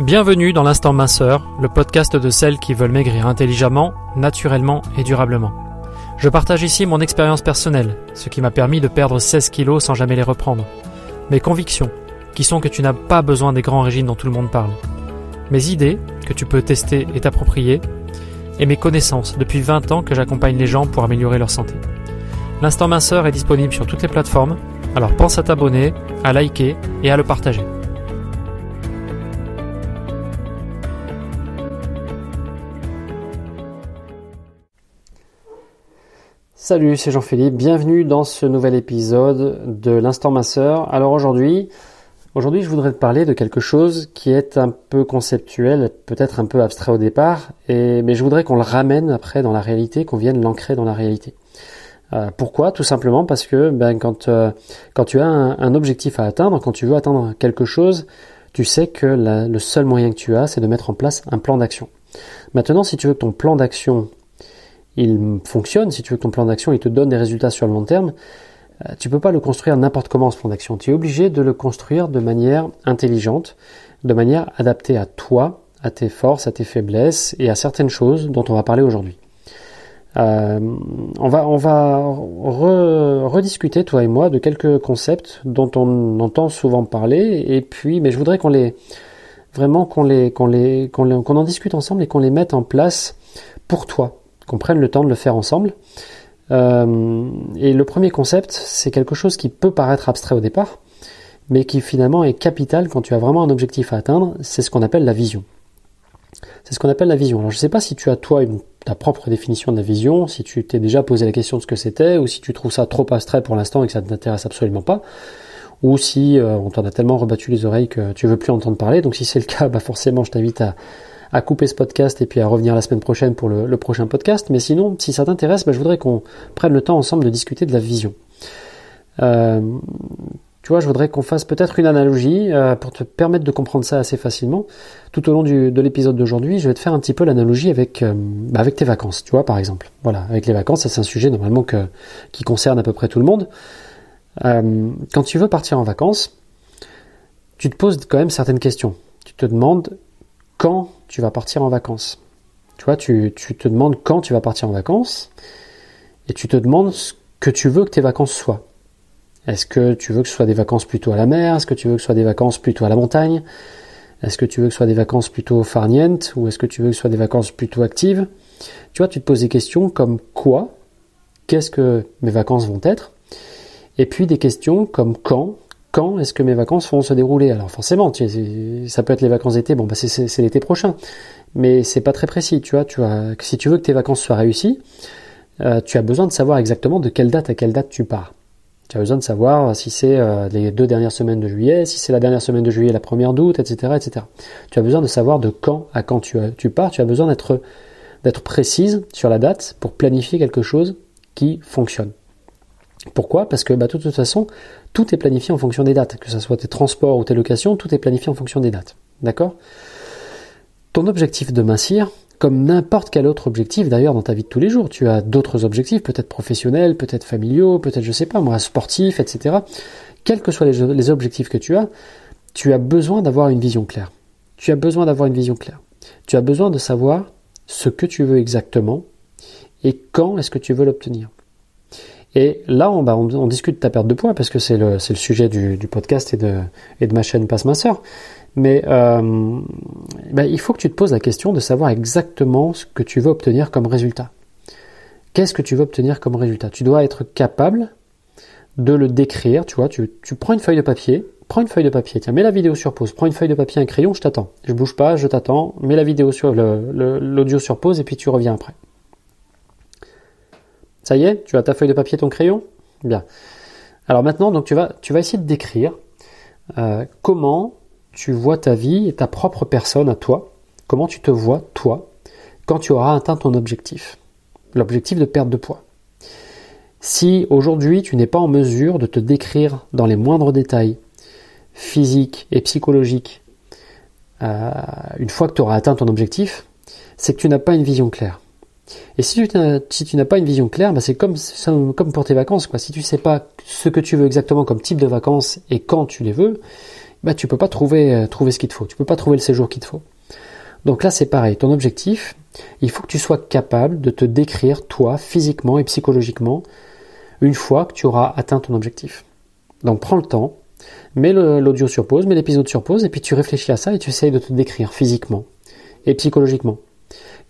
Bienvenue dans l'Instant Minceur, le podcast de celles qui veulent maigrir intelligemment, naturellement et durablement. Je partage ici mon expérience personnelle, ce qui m'a permis de perdre 16 kilos sans jamais les reprendre. Mes convictions, qui sont que tu n'as pas besoin des grands régimes dont tout le monde parle. Mes idées, que tu peux tester et t'approprier. Et mes connaissances, depuis 20 ans que j'accompagne les gens pour améliorer leur santé. L'Instant Minceur est disponible sur toutes les plateformes, alors pense à t'abonner, à liker et à le partager. Salut, c'est Jean-Philippe, bienvenue dans ce nouvel épisode de l'Instant Minceur. Alors aujourd'hui, je voudrais te parler de quelque chose qui est un peu conceptuel, peut-être un peu abstrait au départ, mais je voudrais qu'on le ramène après dans la réalité, qu'on vienne l'ancrer dans la réalité. Pourquoi ? Tout simplement parce que quand tu as un objectif à atteindre, quand tu veux atteindre quelque chose, tu sais que le seul moyen que tu as, c'est de mettre en place un plan d'action. Maintenant, si tu veux que ton plan d'action il fonctionne, si tu veux que ton plan d'action il te donne des résultats sur le long terme, tu peux pas le construire n'importe comment ce plan d'action. Tu es obligé de le construire de manière intelligente, de manière adaptée à toi, à tes forces, à tes faiblesses et à certaines choses dont on va parler aujourd'hui. On va rediscuter toi et moi de quelques concepts dont on entend souvent parler mais je voudrais qu'on en discute ensemble et qu'on les mette en place pour toi. Qu'on prenne le temps de le faire ensemble. Et le premier concept, c'est quelque chose qui peut paraître abstrait au départ, mais qui finalement est capital quand tu as vraiment un objectif à atteindre, c'est ce qu'on appelle la vision. C'est ce qu'on appelle la vision. Alors je ne sais pas si tu as toi ta propre définition de la vision, si tu t'es déjà posé la question de ce que c'était, ou si tu trouves ça trop abstrait pour l'instant et que ça ne t'intéresse absolument pas, ou si on t'en a tellement rebattu les oreilles que tu veux plus entendre parler. Donc si c'est le cas, forcément je t'invite à couper ce podcast et puis à revenir la semaine prochaine pour le prochain podcast. Mais sinon, si ça t'intéresse, je voudrais qu'on prenne le temps ensemble de discuter de la vision. Tu vois, je voudrais qu'on fasse peut-être une analogie pour te permettre de comprendre ça assez facilement. Tout au long de l'épisode d'aujourd'hui, je vais te faire un petit peu l'analogie avec tes vacances, tu vois, par exemple. Voilà, avec les vacances, ça c'est un sujet normalement qui concerne à peu près tout le monde. Quand tu veux partir en vacances, tu te poses quand même certaines questions. Tu te demandes quand tu vas partir en vacances. Tu vois, tu te demandes quand tu vas partir en vacances et tu te demandes ce que tu veux que tes vacances soient. Est-ce que tu veux que ce soit des vacances plutôt à la mer? Est-ce que tu veux que ce soit des vacances plutôt à la montagne? Est-ce que tu veux que ce soit des vacances plutôt farnientes ou est-ce que tu veux que ce soit des vacances plutôt actives? Tu vois, tu te poses des questions comme quoi? Qu'est-ce que mes vacances vont être? Et puis des questions comme quand est-ce que mes vacances vont se dérouler? Alors forcément, ça peut être les vacances d'été, c'est l'été prochain, mais c'est pas très précis, tu vois. Si tu veux que tes vacances soient réussies, tu as besoin de savoir exactement de quelle date à quelle date tu pars. Tu as besoin de savoir si c'est les 2 dernières semaines de juillet, si c'est la dernière semaine de juillet, la première d'août, etc., etc. Tu as besoin de savoir de quand à quand tu pars, tu as besoin d'être précise sur la date pour planifier quelque chose qui fonctionne. Pourquoi ? Parce que de toute façon, tout est planifié en fonction des dates. Que ce soit tes transports ou tes locations, tout est planifié en fonction des dates. D'accord ? Ton objectif de mincir, comme n'importe quel autre objectif d'ailleurs dans ta vie de tous les jours, tu as d'autres objectifs, peut-être professionnels, peut-être familiaux, peut-être, sportifs, etc. Quels que soient les objectifs que tu as besoin d'avoir une vision claire. Tu as besoin d'avoir une vision claire. Tu as besoin de savoir ce que tu veux exactement et quand est-ce que tu veux l'obtenir. Et là, on discute de ta perte de poids parce que c'est le sujet du podcast et de ma chaîne Passe Minceur. Mais il faut que tu te poses la question de savoir exactement ce que tu veux obtenir comme résultat. Qu'est-ce que tu veux obtenir comme résultat ? Tu dois être capable de le décrire. Tu vois, tu prends une feuille de papier. Tiens, mets la vidéo sur pause. Prends une feuille de papier, un crayon, je t'attends. Je bouge pas, je t'attends. Mets la vidéo sur l'audio sur pause et puis tu reviens après. Ça y est, tu as ta feuille de papier, ton crayon ? Bien. Alors maintenant, donc tu vas essayer de décrire comment tu vois ta vie et ta propre personne à toi. Comment tu te vois, toi, quand tu auras atteint ton objectif. L'objectif de perte de poids. Si aujourd'hui, tu n'es pas en mesure de te décrire dans les moindres détails, physiques et psychologiques, une fois que tu auras atteint ton objectif, c'est que tu n'as pas une vision claire. Et si tu n'as pas une vision claire, c'est comme pour tes vacances, quoi. Si tu sais pas ce que tu veux exactement comme type de vacances et quand tu les veux, bah tu peux pas trouver ce qu'il te faut, tu peux pas trouver le séjour qu'il te faut. Donc là c'est pareil, ton objectif, il faut que tu sois capable de te décrire toi physiquement et psychologiquement une fois que tu auras atteint ton objectif. Donc prends le temps, mets l'audio sur pause, mets l'épisode sur pause et puis tu réfléchis à ça et tu essayes de te décrire physiquement et psychologiquement.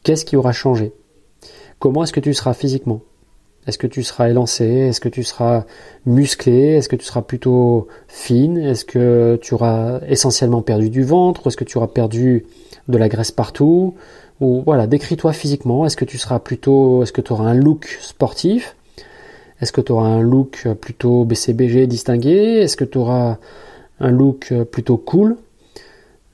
Qu'est-ce qui aura changé? Comment est-ce que tu seras physiquement? Est-ce que tu seras élancé? Est-ce que tu seras musclé? Est-ce que tu seras plutôt fine? Est-ce que tu auras essentiellement perdu du ventre? Est-ce que tu auras perdu de la graisse partout? Ou voilà, décris-toi physiquement. Est-ce que tu auras un look sportif? Est-ce que tu auras un look plutôt BCBG distingué? Est-ce que tu auras un look plutôt cool?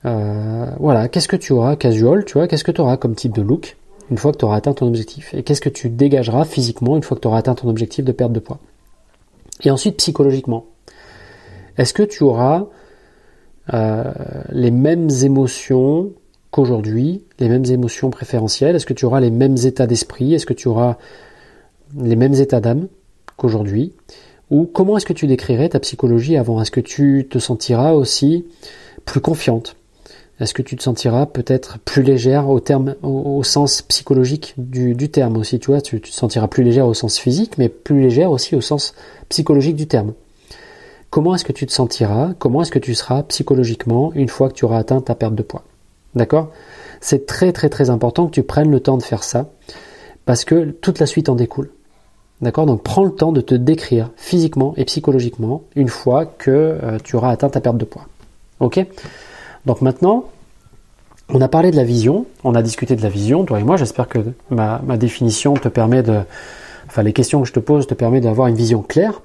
Voilà, qu'est-ce que tu auras casual, tu vois? Qu'est-ce que tu auras comme type de look une fois que tu auras atteint ton objectif? Et qu'est-ce que tu dégageras physiquement une fois que tu auras atteint ton objectif de perte de poids? Et ensuite, psychologiquement, est-ce que tu auras les mêmes émotions qu'aujourd'hui, les mêmes émotions préférentielles? Est-ce que tu auras les mêmes états d'esprit? Est-ce que tu auras les mêmes états d'âme qu'aujourd'hui? Ou comment est-ce que tu décrirais ta psychologie avant? Est-ce que tu te sentiras aussi plus confiante? Est-ce que tu te sentiras peut-être plus légère au sens psychologique du terme aussi, tu vois, tu te sentiras plus légère au sens physique, mais plus légère aussi au sens psychologique du terme. Comment est-ce que tu te sentiras? Comment est-ce que tu seras psychologiquement une fois que tu auras atteint ta perte de poids? D'accord? C'est très très très important que tu prennes le temps de faire ça, parce que toute la suite en découle. D'accord? Donc prends le temps de te décrire physiquement et psychologiquement une fois que tu auras atteint ta perte de poids. Ok? Donc maintenant, on a parlé de la vision, on a discuté de la vision, toi et moi, j'espère que ma définition te permet les questions que je te pose te permettent d'avoir une vision claire.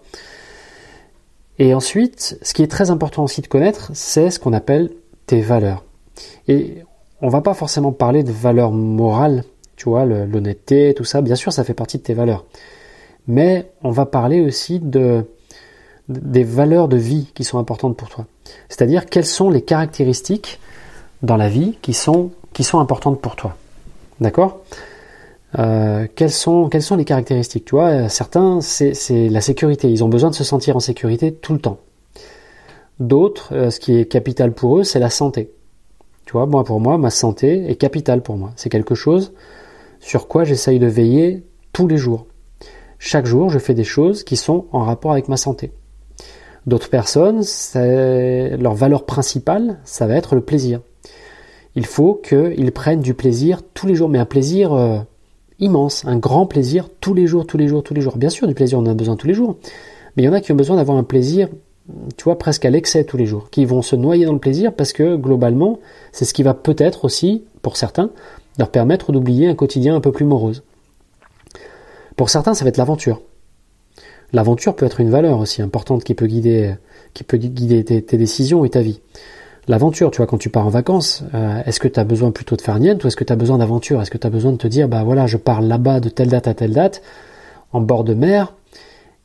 Et ensuite, ce qui est très important aussi de connaître, c'est ce qu'on appelle tes valeurs. Et on va pas forcément parler de valeurs morales, tu vois, l'honnêteté, tout ça, bien sûr ça fait partie de tes valeurs. Mais on va parler aussi des valeurs de vie qui sont importantes pour toi. C'est-à-dire quelles sont les caractéristiques dans la vie qui sont importantes pour toi. D'accord? Quelles sont les caractéristiques? Tu vois, certains, c'est la sécurité. Ils ont besoin de se sentir en sécurité tout le temps. D'autres, ce qui est capital pour eux, c'est la santé. Tu vois, pour moi, ma santé est capitale pour moi. C'est quelque chose sur quoi j'essaye de veiller tous les jours. Chaque jour, je fais des choses qui sont en rapport avec ma santé. D'autres personnes, leur valeur principale, ça va être le plaisir. Il faut qu'ils prennent du plaisir tous les jours, mais un plaisir immense, un grand plaisir tous les jours. Bien sûr, du plaisir, on en a besoin tous les jours, mais il y en a qui ont besoin d'avoir un plaisir, tu vois, presque à l'excès tous les jours, qui vont se noyer dans le plaisir parce que globalement, c'est ce qui va peut-être aussi, pour certains, leur permettre d'oublier un quotidien un peu plus morose. Pour certains, ça va être l'aventure. L'aventure peut être une valeur aussi importante qui peut guider tes décisions et ta vie. L'aventure, tu vois, quand tu pars en vacances, est-ce que tu as besoin plutôt de farniente ou est-ce que tu as besoin d'aventure? Est-ce que tu as besoin de te dire, bah voilà, je pars là-bas de telle date à telle date, en bord de mer,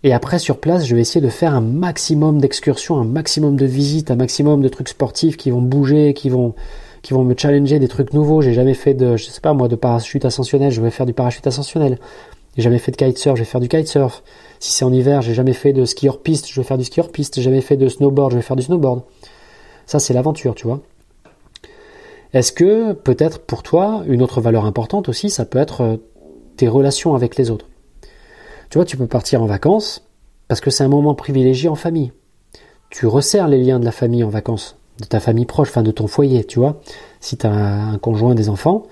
et après sur place, je vais essayer de faire un maximum d'excursions, un maximum de visites, un maximum de trucs sportifs qui vont bouger, qui vont me challenger, des trucs nouveaux. J'ai jamais fait de parachute ascensionnel, je vais faire du parachute ascensionnel. J'ai jamais fait de kitesurf, je vais faire du kitesurf. Si c'est en hiver, j'ai jamais fait de ski hors piste, je vais faire du ski hors piste. J'ai jamais fait de snowboard, je vais faire du snowboard. Ça, c'est l'aventure, tu vois. Est-ce que, peut-être pour toi, une autre valeur importante aussi, ça peut être tes relations avec les autres. Tu vois, tu peux partir en vacances parce que c'est un moment privilégié en famille. Tu resserres les liens de la famille en vacances, de ta famille proche, enfin de ton foyer, tu vois. Si tu as un conjoint, des enfants,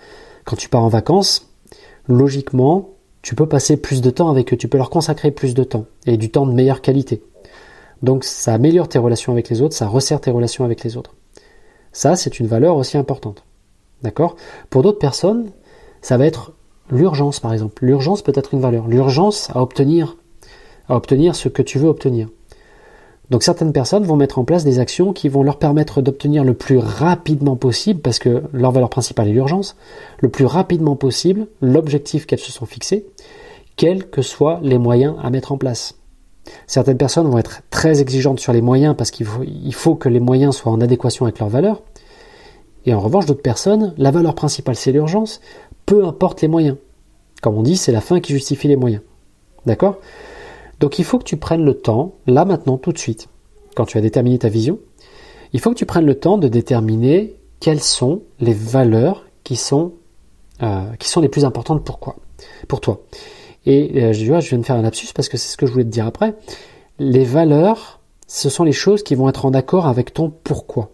quand tu pars en vacances, logiquement, tu peux passer plus de temps avec eux, tu peux leur consacrer plus de temps et du temps de meilleure qualité. Donc ça améliore tes relations avec les autres, ça resserre tes relations avec les autres. Ça, c'est une valeur aussi importante. D'accord? Pour d'autres personnes, ça va être l'urgence, par exemple. L'urgence peut être une valeur. L'urgence à obtenir ce que tu veux obtenir. Donc certaines personnes vont mettre en place des actions qui vont leur permettre d'obtenir le plus rapidement possible, parce que leur valeur principale est l'urgence, le plus rapidement possible l'objectif qu'elles se sont fixés, quels que soient les moyens à mettre en place. Certaines personnes vont être très exigeantes sur les moyens parce qu'il faut que les moyens soient en adéquation avec leurs valeurs. Et en revanche, d'autres personnes, la valeur principale c'est l'urgence, peu importe les moyens. Comme on dit, c'est la fin qui justifie les moyens. D'accord ? Donc il faut que tu prennes le temps, là maintenant, tout de suite, quand tu as déterminé ta vision, Il faut que tu prennes le temps de déterminer quelles sont les valeurs qui sont les plus importantes pour toi. Et je viens de faire un lapsus parce que c'est ce que je voulais te dire après. Les valeurs, ce sont les choses qui vont être en accord avec ton pourquoi.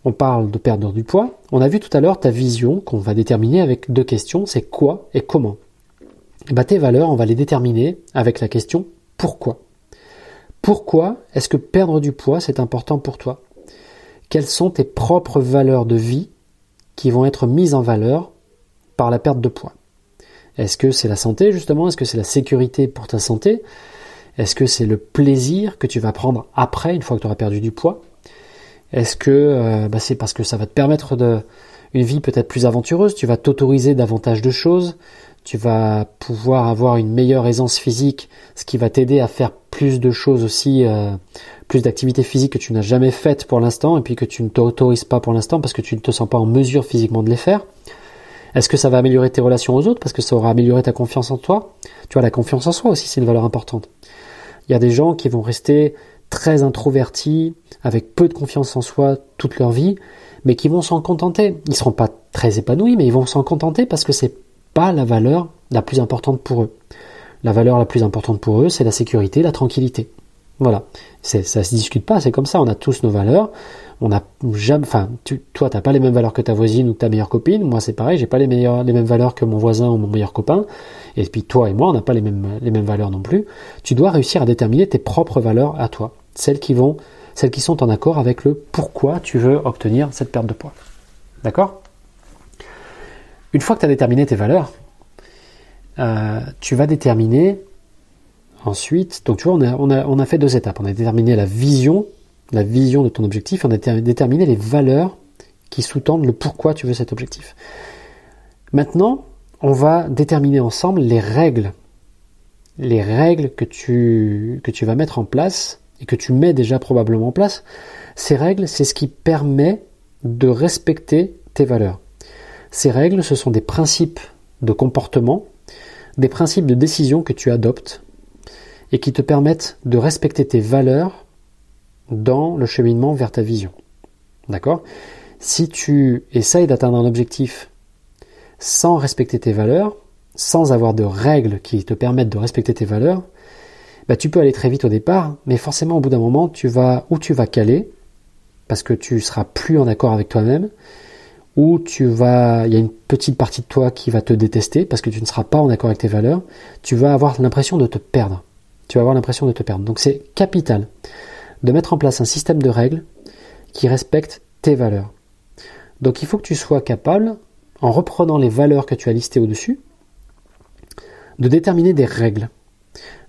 On parle de perdre du poids. On a vu tout à l'heure ta vision qu'on va déterminer avec 2 questions, c'est quoi et comment. Tes valeurs, on va les déterminer avec la question pourquoi. Pourquoi est-ce que perdre du poids, c'est important pour toi? Quelles sont tes propres valeurs de vie qui vont être mises en valeur par la perte de poids? Est-ce que c'est la santé, justement? Est-ce que c'est la sécurité pour ta santé? Est-ce que c'est le plaisir que tu vas prendre après, une fois que tu auras perdu du poids? Est-ce que c'est parce que ça va te permettre une vie peut-être plus aventureuse? Tu vas t'autoriser davantage de choses, tu vas pouvoir avoir une meilleure aisance physique, ce qui va t'aider à faire plus de choses aussi, plus d'activités physiques que tu n'as jamais faites pour l'instant et puis que tu ne t'autorises pas pour l'instant parce que tu ne te sens pas en mesure physiquement de les faire. Est-ce que ça va améliorer tes relations aux autres parce que ça aura amélioré ta confiance en toi? Tu vois, la confiance en soi aussi, c'est une valeur importante. Il y a des gens qui vont rester très introvertis, avec peu de confiance en soi toute leur vie, mais qui vont s'en contenter. Ils ne seront pas très épanouis, mais ils vont s'en contenter parce que c'est pas la valeur la plus importante pour eux. La valeur la plus importante pour eux, c'est la sécurité, la tranquillité. Voilà. Ça se discute pas, c'est comme ça, on a tous nos valeurs. On a jamais, toi, t'as pas les mêmes valeurs que ta voisine ou que ta meilleure copine. Moi, c'est pareil, j'ai pas les mêmes valeurs que mon voisin ou mon meilleur copain. Et puis, toi et moi, on n'a pas les mêmes valeurs non plus. Tu dois réussir à déterminer tes propres valeurs à toi. Celles qui sont en accord avec le pourquoi tu veux obtenir cette perte de poids. D'accord? Une fois que tu as déterminé tes valeurs, tu vas déterminer ensuite, donc tu vois, on a fait 2 étapes. On a déterminé la vision de ton objectif, on a déterminé les valeurs qui sous-tendent le pourquoi tu veux cet objectif. Maintenant, on va déterminer ensemble les règles que tu vas mettre en place et que tu mets déjà probablement en place. Ces règles, c'est ce qui permet de respecter tes valeurs. Ces règles, ce sont des principes de comportement, des principes de décision que tu adoptes et qui te permettent de respecter tes valeurs dans le cheminement vers ta vision. D'accord? Si tu essayes d'atteindre un objectif sans respecter tes valeurs, sans avoir de règles qui te permettent de respecter tes valeurs, tu peux aller très vite au départ, mais forcément au bout d'un moment, tu vas caler, parce que tu seras plus en accord avec toi-même, ou il y a une petite partie de toi qui va te détester, parce que tu ne seras pas en accord avec tes valeurs, tu vas avoir l'impression de te perdre. Donc c'est capital de mettre en place un système de règles qui respecte tes valeurs. Donc il faut que tu sois capable, en reprenant les valeurs que tu as listées au-dessus, de déterminer des règles.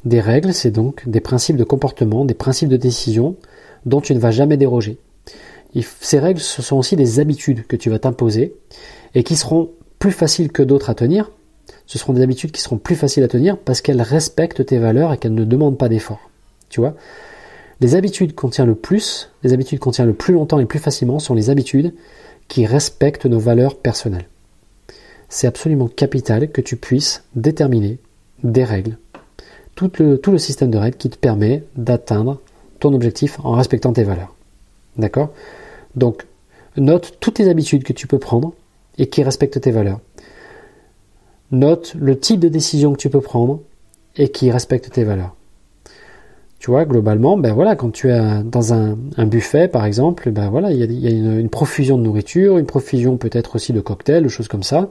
Des règles, c'est donc des principes de comportement, des principes de décision dont tu ne vas jamais déroger. Ces règles, ce sont aussi des habitudes que tu vas t'imposer et qui seront plus faciles que d'autres à tenir. Ce seront des habitudes qui seront plus faciles à tenir parce qu'elles respectent tes valeurs et qu'elles ne demandent pas d'effort. Tu vois ? Les habitudes qu'on tient le plus longtemps et le plus facilement sont les habitudes qui respectent nos valeurs personnelles. C'est absolument capital que tu puisses déterminer des règles, tout le système de règles qui te permet d'atteindre ton objectif en respectant tes valeurs. D'accord ? Donc, note toutes les habitudes que tu peux prendre et qui respectent tes valeurs. Note le type de décision que tu peux prendre et qui respecte tes valeurs. Tu vois, globalement, quand tu es dans un buffet, par exemple, il y a une profusion de nourriture, une profusion peut-être aussi de cocktails, de choses comme ça.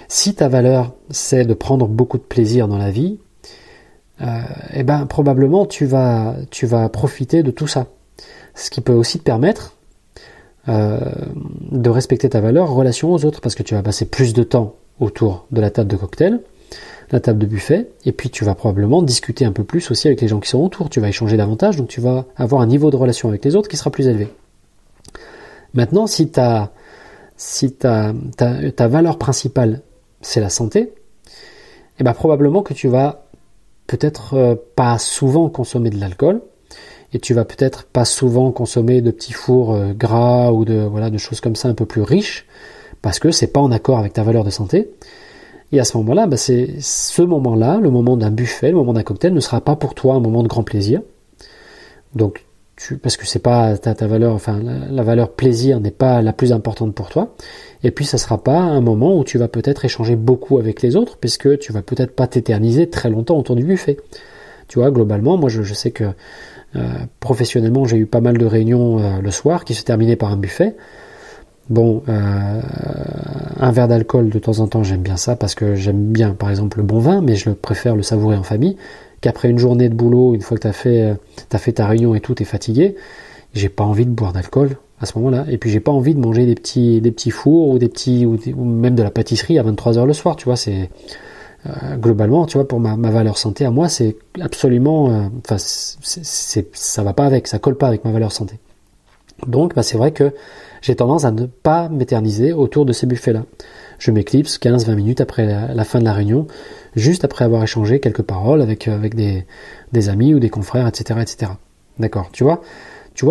Si ta valeur, c'est de prendre beaucoup de plaisir dans la vie, probablement tu vas profiter de tout ça. Ce qui peut aussi te permettre de respecter ta valeur en relation aux autres, parce que tu vas passer plus de temps autour de la table de cocktail, la table de buffet, et puis tu vas probablement discuter un peu plus aussi avec les gens qui sont autour, tu vas échanger davantage, donc tu vas avoir un niveau de relation avec les autres qui sera plus élevé. Maintenant, si ta valeur principale, c'est la santé, probablement que tu vas peut-être pas souvent consommer de l'alcool, et tu vas peut-être pas souvent consommer de petits fours gras ou de choses comme ça un peu plus riches, parce que c'est pas en accord avec ta valeur de santé. Et à ce moment-là, le moment d'un buffet, le moment d'un cocktail ne sera pas pour toi un moment de grand plaisir. Donc, parce que c'est pas ta valeur, enfin la valeur plaisir n'est pas la plus importante pour toi. Et puis ça sera pas un moment où tu vas peut-être échanger beaucoup avec les autres, puisque tu vas peut-être pas t'éterniser très longtemps autour du buffet. Tu vois, globalement, moi je sais que professionnellement j'ai eu pas mal de réunions le soir qui se terminaient par un buffet. Bon, un verre d'alcool de temps en temps, j'aime bien ça parce que j'aime bien, par exemple, le bon vin, mais je préfère le savourer en famille. Qu'après une journée de boulot, une fois que t'as fait ta réunion et tout, t'es fatigué, j'ai pas envie de boire d'alcool à ce moment-là. Et puis j'ai pas envie de manger des petits fours ou même de la pâtisserie à 23h le soir. Tu vois, c'est globalement, tu vois, pour ma valeur santé à moi, c'est absolument, ça va pas avec, ça colle pas avec ma valeur santé. Donc, c'est vrai que j'ai tendance à ne pas m'éterniser autour de ces buffets-là. Je m'éclipse 15-20 minutes après la fin de la réunion, juste après avoir échangé quelques paroles avec des amis ou des confrères, etc., etc. D'accord, tu vois,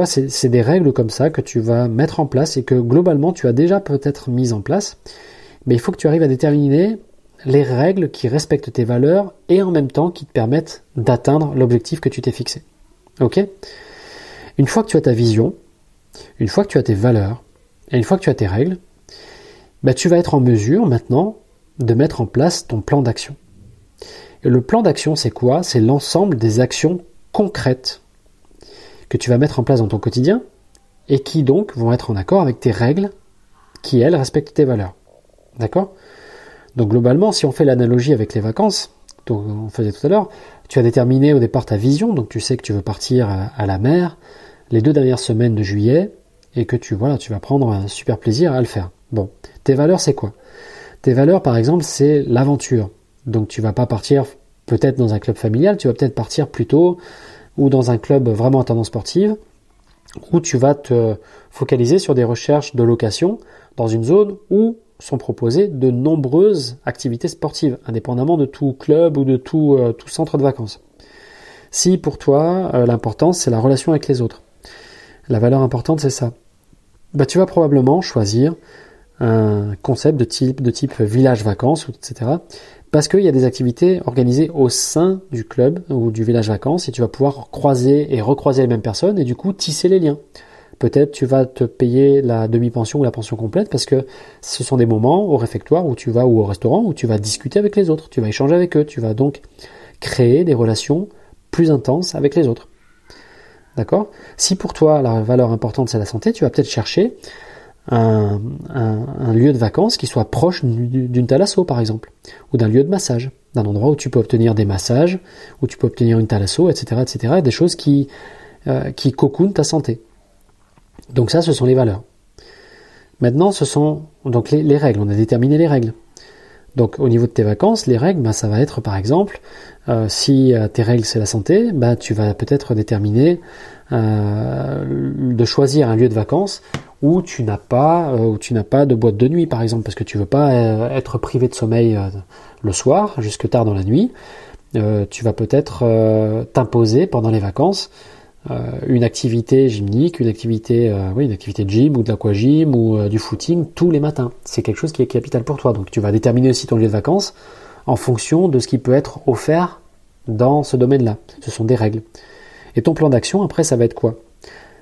c'est des règles comme ça que tu vas mettre en place et que globalement tu as déjà peut-être mises en place, mais il faut que tu arrives à déterminer les règles qui respectent tes valeurs et en même temps qui te permettent d'atteindre l'objectif que tu t'es fixé. Ok ? Une fois que tu as ta vision, une fois que tu as tes valeurs et une fois que tu as tes règles, tu vas être en mesure maintenant de mettre en place ton plan d'action. Et le plan d'action, c'est quoi ? C'est l'ensemble des actions concrètes que tu vas mettre en place dans ton quotidien et qui donc vont être en accord avec tes règles qui, elles, respectent tes valeurs. D'accord ? Donc globalement, si on fait l'analogie avec les vacances, dont on faisait tout à l'heure, tu as déterminé au départ ta vision, donc tu sais que tu veux partir à la mer les 2 dernières semaines de juillet et que tu vas prendre un super plaisir à le faire. Bon, tes valeurs, c'est quoi ? Tes valeurs, par exemple, c'est l'aventure. Donc tu vas pas partir peut-être dans un club familial, tu vas peut-être partir plutôt ou dans un club vraiment à tendance sportive où tu vas te focaliser sur des recherches de location dans une zone où sont proposées de nombreuses activités sportives, indépendamment de tout club ou de tout centre de vacances. Si pour toi, l'important, c'est la relation avec les autres, la valeur importante, c'est ça, tu vas probablement choisir un concept de type village vacances, etc. Parce qu'il y a des activités organisées au sein du club ou du village vacances et tu vas pouvoir croiser et recroiser les mêmes personnes et du coup tisser les liens. Peut-être tu vas te payer la demi-pension ou la pension complète parce que ce sont des moments au réfectoire où tu vas ou au restaurant où tu vas discuter avec les autres, tu vas échanger avec eux, tu vas donc créer des relations plus intenses avec les autres. D'accord ? Si pour toi la valeur importante c'est la santé, tu vas peut-être chercher un lieu de vacances qui soit proche d'une thalasso par exemple, ou d'un lieu de massage, d'un endroit où tu peux obtenir des massages, où tu peux obtenir une thalasso, etc., etc., des choses qui cocoonent ta santé. Donc ça, ce sont les valeurs. Maintenant, ce sont donc les règles. On a déterminé les règles. Donc au niveau de tes vacances, les règles, ça va être par exemple, si tes règles c'est la santé, tu vas peut-être déterminer de choisir un lieu de vacances où tu n'as pas de boîte de nuit par exemple, parce que tu veux pas être privé de sommeil le soir jusque tard dans la nuit. Tu vas peut-être t'imposer pendant les vacances une activité gymnique, une activité de gym ou de l'aquagym ou du footing tous les matins. C'est quelque chose qui est capital pour toi. Donc tu vas déterminer aussi ton lieu de vacances en fonction de ce qui peut être offert dans ce domaine-là. Ce sont des règles. Et ton plan d'action, après, ça va être quoi ?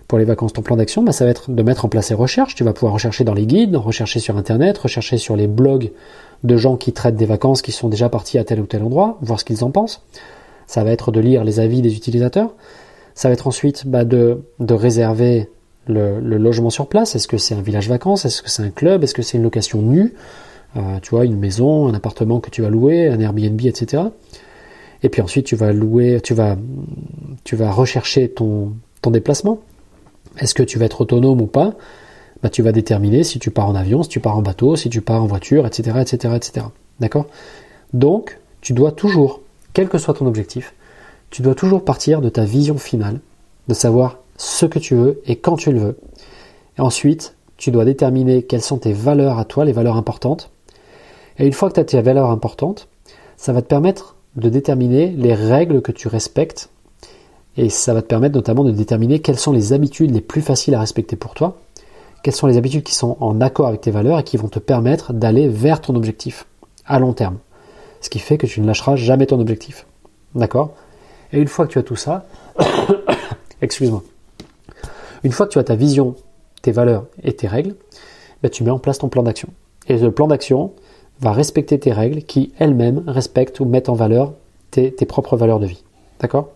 Pour les vacances, ton plan d'action, ça va être de mettre en place les recherches. Tu vas pouvoir rechercher dans les guides, rechercher sur Internet, rechercher sur les blogs de gens qui traitent des vacances, qui sont déjà partis à tel ou tel endroit, voir ce qu'ils en pensent. Ça va être de lire les avis des utilisateurs. Ça va être ensuite de réserver le logement sur place. Est-ce que c'est un village vacances ? Est-ce que c'est un club ? Est-ce que c'est une location nue ? Tu vois, une maison, un appartement que tu vas louer, un Airbnb, etc. Et puis ensuite, tu vas rechercher ton déplacement. Est-ce que tu vas être autonome ou pas ? Tu vas déterminer si tu pars en avion, si tu pars en bateau, si tu pars en voiture, etc., etc., etc. D'accord ? Donc, tu dois toujours, quel que soit ton objectif, tu dois toujours partir de ta vision finale, de savoir ce que tu veux et quand tu le veux. Et ensuite, tu dois déterminer quelles sont tes valeurs à toi, les valeurs importantes. Et une fois que tu as tes valeurs importantes, ça va te permettre de déterminer les règles que tu respectes. Et ça va te permettre notamment de déterminer quelles sont les habitudes les plus faciles à respecter pour toi, quelles sont les habitudes qui sont en accord avec tes valeurs et qui vont te permettre d'aller vers ton objectif à long terme. Ce qui fait que tu ne lâcheras jamais ton objectif. D'accord ? Et une fois que tu as tout ça, excuse-moi. Une fois que tu as ta vision, tes valeurs et tes règles, tu mets en place ton plan d'action. Et le plan d'action va respecter tes règles qui elles-mêmes respectent ou mettent en valeur tes propres valeurs de vie. D'accord ?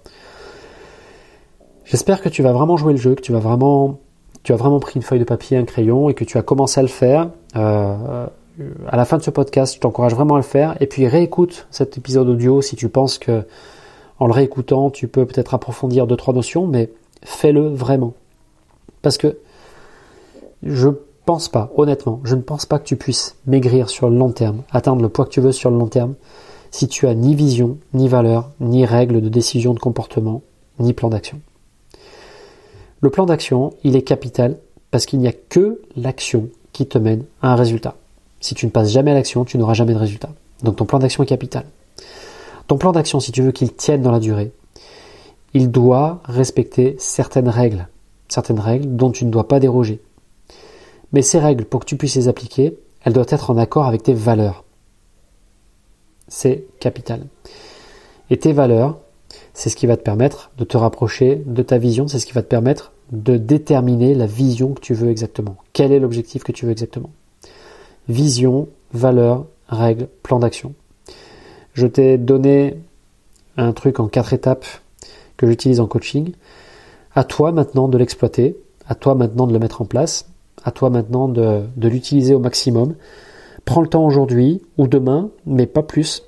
J'espère que tu vas vraiment jouer le jeu, que tu as vraiment pris une feuille de papier, un crayon et que tu as commencé à le faire. À la fin de ce podcast, je t'encourage vraiment à le faire. Et puis réécoute cet épisode audio si tu penses que en le réécoutant, tu peux peut-être approfondir 2-3 notions, mais fais-le vraiment. Parce que je ne pense pas que tu puisses maigrir sur le long terme, atteindre le poids que tu veux sur le long terme, si tu as ni vision, ni valeur, ni règles de décision, de comportement, ni plan d'action. Le plan d'action, il est capital parce qu'il n'y a que l'action qui te mène à un résultat. Si tu ne passes jamais à l'action, tu n'auras jamais de résultat. Donc ton plan d'action est capital. Ton plan d'action, si tu veux qu'il tienne dans la durée, il doit respecter certaines règles dont tu ne dois pas déroger. Mais ces règles, pour que tu puisses les appliquer, elles doivent être en accord avec tes valeurs. C'est capital. Et tes valeurs, c'est ce qui va te permettre de te rapprocher de ta vision, c'est ce qui va te permettre de déterminer la vision que tu veux exactement. Quel est l'objectif que tu veux exactement ? Vision, valeurs, règles, plan d'action. Je t'ai donné un truc en 4 étapes que j'utilise en coaching. À toi maintenant de l'exploiter, à toi maintenant de le mettre en place, à toi maintenant de l'utiliser au maximum. Prends le temps aujourd'hui ou demain, mais pas plus.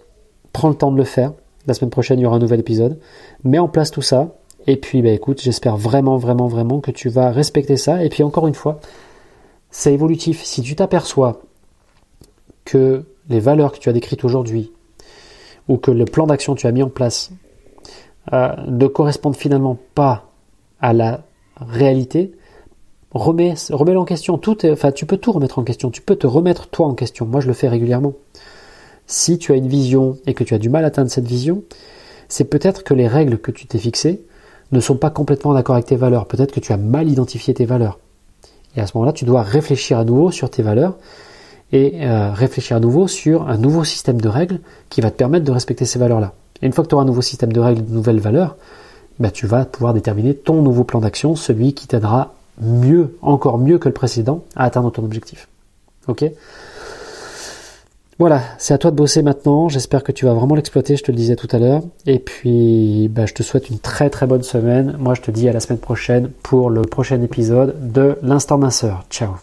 Prends le temps de le faire. La semaine prochaine, il y aura un nouvel épisode. Mets en place tout ça. Et puis, écoute, j'espère vraiment que tu vas respecter ça. Et puis, encore une fois, c'est évolutif. Si tu t'aperçois que les valeurs que tu as décrites aujourd'hui ou que le plan d'action que tu as mis en place ne correspondent finalement pas à la réalité, remets-le en question. Tu peux tout remettre en question. Tu peux te remettre toi en question. Moi, je le fais régulièrement. Si tu as une vision et que tu as du mal à atteindre cette vision, c'est peut-être que les règles que tu t'es fixées ne sont pas complètement d'accord avec tes valeurs. Peut-être que tu as mal identifié tes valeurs. Et à ce moment-là, tu dois réfléchir à nouveau sur tes valeurs et réfléchir à nouveau sur un nouveau système de règles qui va te permettre de respecter ces valeurs-là. Et une fois que tu auras un nouveau système de règles, de nouvelles valeurs, tu vas pouvoir déterminer ton nouveau plan d'action, celui qui t'aidera encore mieux que le précédent, à atteindre ton objectif. Ok ? Voilà, c'est à toi de bosser maintenant. J'espère que tu vas vraiment l'exploiter, je te le disais tout à l'heure. Et puis, je te souhaite une très très bonne semaine. Moi, je te dis à la semaine prochaine pour le prochain épisode de l'Instant Minceur. Ciao.